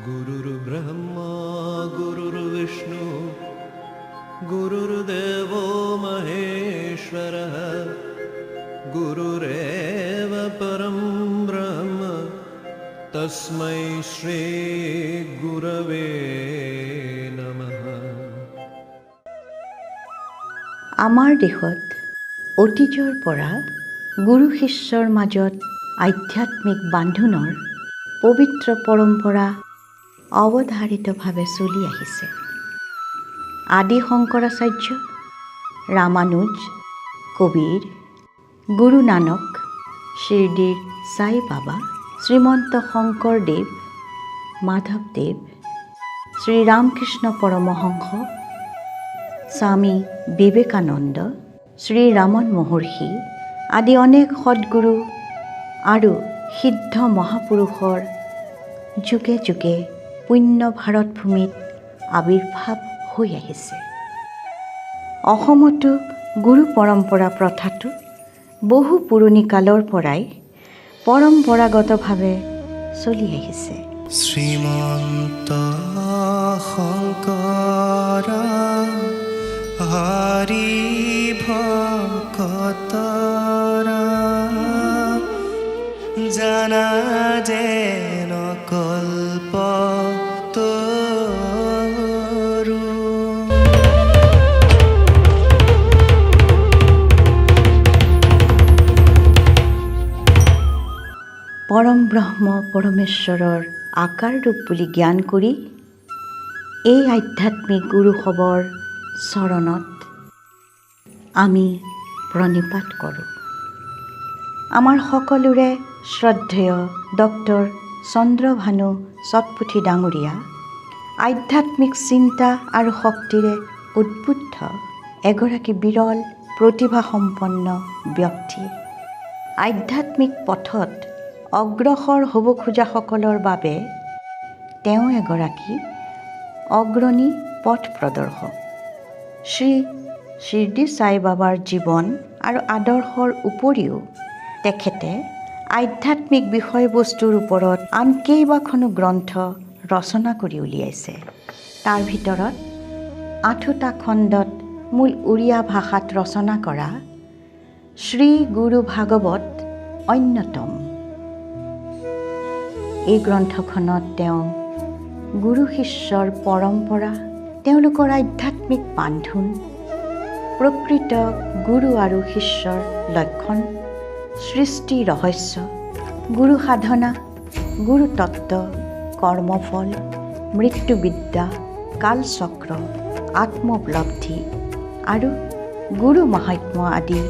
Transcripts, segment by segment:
गुरुर्ब्रह्मा गुरुर्विष्णु गुरुर्देवो महेश्वरः गुरुरेव परं ब्रह्म तस्मै श्री गुरवे नमः। আমাৰ দেশত অতীজৰ পৰা গুৰু শিষ্যৰ মাজত আধ্যাত্মিক বান্ধোনৰ পবিত্ৰ পৰম্পৰা অৱধাৰিতভাৱে চলি আহিছে। আদি শংকৰাচাৰ্য, ৰামানুজ, কবিৰ, গুৰু নানক, শিৰডীৰ সাই বাবা, শ্ৰীমন্ত শংকৰদেৱ, মাধৱদেৱ, শ্ৰীৰামকৃষ্ণ পৰমহংস, স্বামী বিবেকানন্দ, শ্ৰী ৰামন মহৰ্ষি আদি অনেক সদ্গুৰু আৰু সিদ্ধ মহাপুৰুষৰ যুগে যুগে পুণ্য ভাৰতভূমিত আৱিৰ্ভাৱ হৈ আহিছে। অসমতো গুৰু পৰম্পৰা প্ৰথাটো বহু পুৰণি কালৰ পৰাই পৰম্পৰাগতভাৱে চলি আহিছে। শ্ৰীমন্ত শংকৰ হৰি ভকতৰা জানা যেন কল্প তৰু। পৰম ব্ৰহ্ম পৰমেশ্বৰৰ আকাৰ ৰূপ বুলি জ্ঞান কৰি এই আধ্যাত্মিক গুৰুসৱৰ চৰণত আমি প্ৰণিপাত কৰোঁ। আমাৰ সকলোৰে শ্ৰদ্ধেয় ডক্টৰ চন্দ্ৰভানু সতপুথি ডাঙৰীয়া আধ্যাত্মিক চিন্তা আৰু শক্তিৰে উদ্বুদ্ধ এগৰাকী বিৰল প্ৰতিভাসম্পন্ন ব্যক্তি। আধ্যাত্মিক পথত অগ্ৰসৰ হ'ব খোজাসকলৰ বাবে তেওঁ এগৰাকী অগ্ৰণী পথ প্ৰদৰ্শক। শ্ৰী শিৰডী সাই বাবাৰ জীৱন আৰু আদৰ্শৰ উপৰিও তেখেতে আধ্যাত্মিক বিষয়বস্তুৰ ওপৰত আন কেইবাখনো গ্ৰন্থ ৰচনা কৰি উলিয়াইছে। তাৰ ভিতৰত 8টা খণ্ডত মূল উৰিয়া ভাষাত ৰচনা কৰা শ্ৰী গুৰু ভাগৱত অন্যতম। এই গ্ৰন্থখনত তেওঁ গুৰু শিষ্যৰ পৰম্পৰা, তেওঁলোকৰ আধ্যাত্মিক বান্ধোন, প্ৰকৃত গুৰু আৰু শিষ্যৰ লক্ষণ, সৃষ্টি ৰহস্য, গুৰু সাধনা, গুৰু তত্ত্ব, কৰ্মফল, মৃত্যুবিদ্যা, কালচক্ৰ, আত্মোপলব্ধি আৰু গুৰু মাহাত্ম্য আদি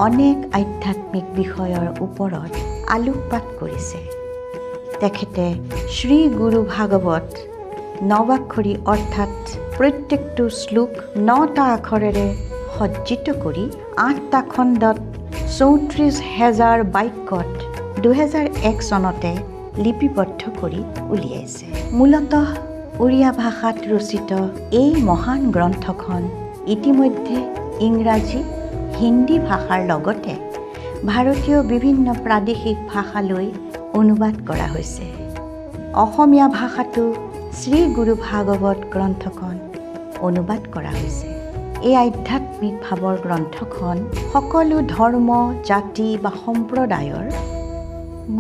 অনেক আধ্যাত্মিক বিষয়ৰ ওপৰত আলোকপাত কৰিছে। তেখেতে শ্ৰী গুৰু ভাগৱত নৱাক্ষৰী অৰ্থাৎ প্ৰত্যেকটো শ্লোক 9টা আখৰেৰে সজ্জিত কৰি 8টা খণ্ডত 34,000 বাক্যত 2001 চনতে লিপিবদ্ধ কৰি উলিয়াইছে। মূলতঃ উৰিয়া ভাষাত ৰচিত এই মহান গ্ৰন্থখন ইতিমধ্যে ইংৰাজী, হিন্দী ভাষাৰ লগতে ভাৰতীয় বিভিন্ন প্ৰাদেশিক ভাষালৈ অনুবাদ কৰা হৈছে। অসমীয়া ভাষাতো শ্ৰী গুৰু ভাগৱত গ্ৰন্থখন অনুবাদ কৰা হৈছে। এই আধ্যাত্মিক ভাৱৰ গ্ৰন্থখন সকলো ধৰ্ম, জাতি বা সম্প্ৰদায়ৰ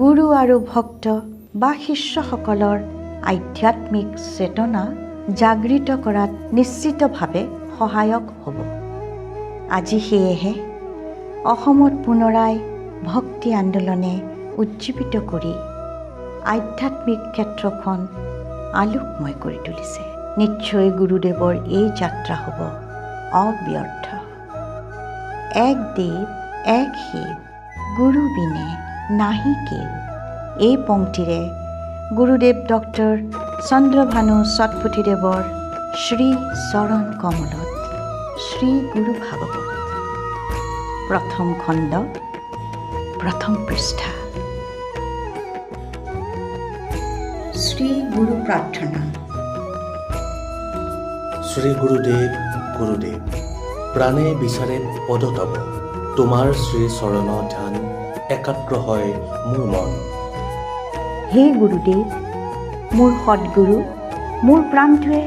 গুৰু আৰু ভক্ত বা শিষ্যসকলৰ আধ্যাত্মিক চেতনা জাগৃত কৰাত নিশ্চিতভাৱে সহায়ক হ'ব। আজি সেয়েহে অসমত পুনৰাই ভক্তি আন্দোলনে উজ্জীৱিত কৰি আধ্যাত্মিক ক্ষেত্ৰখন আলোকময় কৰি তুলিছে। নিশ্চয় গুৰুদেৱৰ এই যাত্ৰা হ'ব অব্যৰ্থ। এক দেৱ এক শিৱ, গুৰু বিনে নাহি কেও। এই পংক্তিৰে গুৰুদেৱ ডক্টৰ চন্দ্ৰভানু সতপুথিদেৱৰ শ্ৰী চৰণ কমলত শ্ৰী গুৰু ভাগৱত প্ৰথম খণ্ড, প্ৰথম পৃষ্ঠা। শ্ৰী গুৰু প্ৰাৰ্থনা। শ্ৰী গুৰুদেৱ গুৰুদেৱ, প্ৰাণে বিচাৰে পদ তব, তোমাৰ শ্ৰীচৰণ ধ্যান একাগ্ৰ হয় মোৰ মন। হে গুৰুদেৱ, মোৰ সদ্গুৰু, মোৰ প্ৰাণটোৱে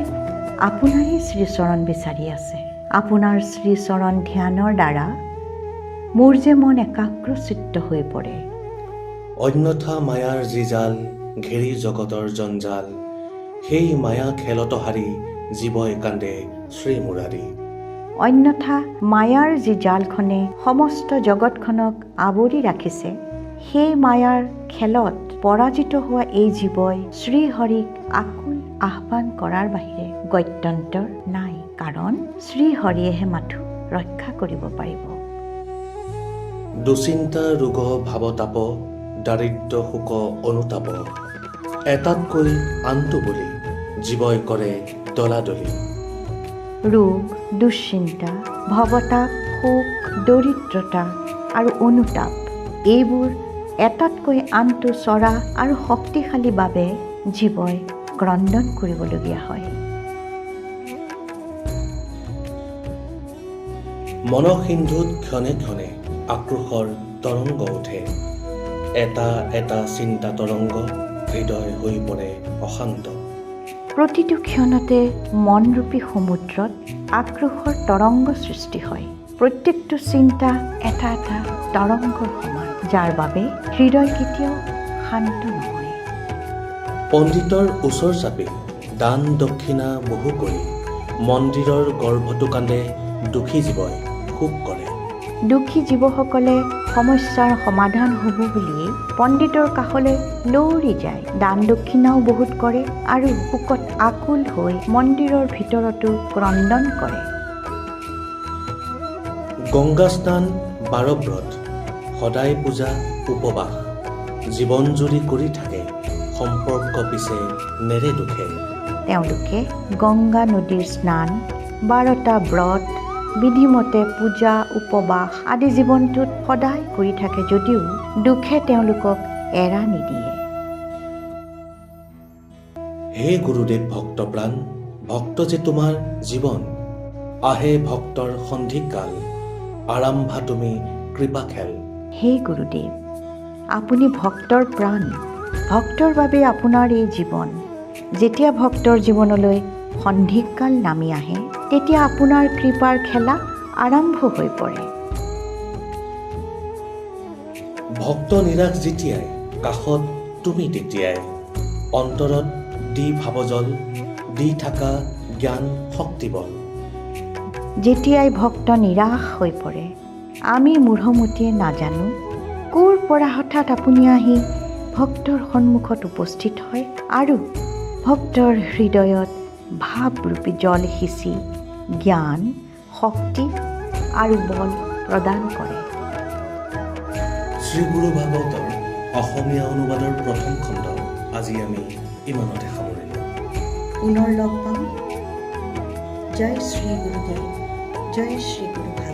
আপোনাৰে শ্ৰীচৰণ বিচাৰি আছে। আপোনাৰ শ্ৰীচৰণ ধ্যানৰ দ্বাৰা মোৰ যে মন একাগ্ৰচিত্ত হৈ পৰে। অন্যথা মায়াৰ যি জাল ঘেৰি জগতৰ জঞ্জাল, সেই মায়া খেলত হাৰি জীৱই কান্দে শ্ৰীমুৰাৰী। অন্যথা মায়াৰ যি জালখনে সমস্ত জগতখনক আৱৰি ৰাখিছে, সেই মায়াৰ খেলত পৰাজিত হোৱা এই জীৱই শ্ৰীহৰিক আকুল আহ্বান কৰাৰ বাহিৰে গত্যন্তৰ নাই, কাৰণ শ্ৰীহৰিয়েহে মাথো ৰক্ষা কৰিব পাৰিব। দুচিন্তা ৰোগ ভাৱতাপ, দাৰিদ্ৰ শোক অনুতাপ, এটাতকৈ আনটো বুলি জীৱই কৰে দলাদলি। ৰোগ, দুশ্চিন্তা, ভৱতাপ, শোক, দৰিদ্ৰতা আৰু অনুতাপ, এইবোৰ এটাতকৈ আনটো চৰা আৰু শক্তিশালী বাবে জীৱই ক্ৰন্দন কৰিবলগীয়া হয়। মনসিন্ধুত ক্ষণে ক্ষণে আক্ৰোশৰ তৰংগ উঠে, এটা এটা চিন্তা তৰংগ হৃদয় হৈ পৰে অশান্ত। প্ৰতিটো ক্ষণতে মনৰূপী সমুদ্ৰত আক্ৰোশৰ তৰংগ সৃষ্টি হয়। প্ৰত্যেকটো চিন্তা এটা এটা তৰংগৰ সমান, যাৰ বাবে হৃদয় কেতিয়াও শান্ত নহয়। পণ্ডিতৰ ওচৰ চাপি দান দক্ষিণা বহু কৰি মন্দিৰৰ গৰ্ভটো কান্দে দুখী জীৱই শোক কৰে। দুখী জীৱসকলে সমস্যাৰ সমাধান হ'ব বুলিয়েই পণ্ডিতৰ কাষলৈ লৰি যায়, দান দক্ষিণাও বহুত কৰে আৰু শোকত আকুল হৈ মন্দিৰৰ ভিতৰতো ক্ৰন্দন কৰে। গংগা স্নান, বাৰব্ৰত, সদায় পূজা উপবাস, জীৱন জুৰি কৰি থাকে সম্পৰ্ক পিছে নেৰে দুখে। তেওঁলোকে গংগা নদীৰ স্নান, 12টা ব্ৰত, বিধিমতে পূজা উপবাস আদি জীৱনটোত সদায় কৰি থাকে যদিও দুখে তেওঁলোকক এৰা নিদিয়ে। হে গুৰুদেৱ ভক্তপ্ৰাণ, ভক্ত যে তোমাৰ জীৱন, আহে ভক্তৰ সন্ধিকাল, আৰম্ভা তুমি কৃপা খেল। হে গুৰুদেৱ, আপুনি ভক্তৰ প্ৰাণ, ভক্তৰ বাবে আপোনাৰ এই জীৱন। যেতিয়া ভক্তৰ জীৱনলৈ সন্ধিকাল নামি আহে, তেতিয়া আপোনাৰ কৃপাৰ খেলা আৰম্ভ হৈ পৰে। ভক্ত নিৰাশ যেতিয়াই, কাষত তুমি তেতিয়াই, অন্তৰত দি ভাৱজল, দি থাকা জ্ঞান শক্তিবল। যেতিয়াই ভক্ত নিৰাশ হৈ পৰে, আমি মূঢ়মতিয়ে নাজানো ক'ৰ পৰা হঠাৎ আপুনি আহি ভক্তৰ সন্মুখত উপস্থিত হয় আৰু ভক্তৰ হৃদয়ত ভাৱৰূপী জল সিঁচি জ্ঞান, শক্তি আৰু বল প্ৰদান কৰে। শ্ৰীগুৰু ভাগৱতৰ অসমীয়া অনুবাদৰ প্ৰথম খণ্ড আজি আমি ইমানতে সামৰিলোঁ। পুনৰ লগ পাম। জয় শ্ৰী গুৰুদেৱ, জয় শ্ৰী গুৰু।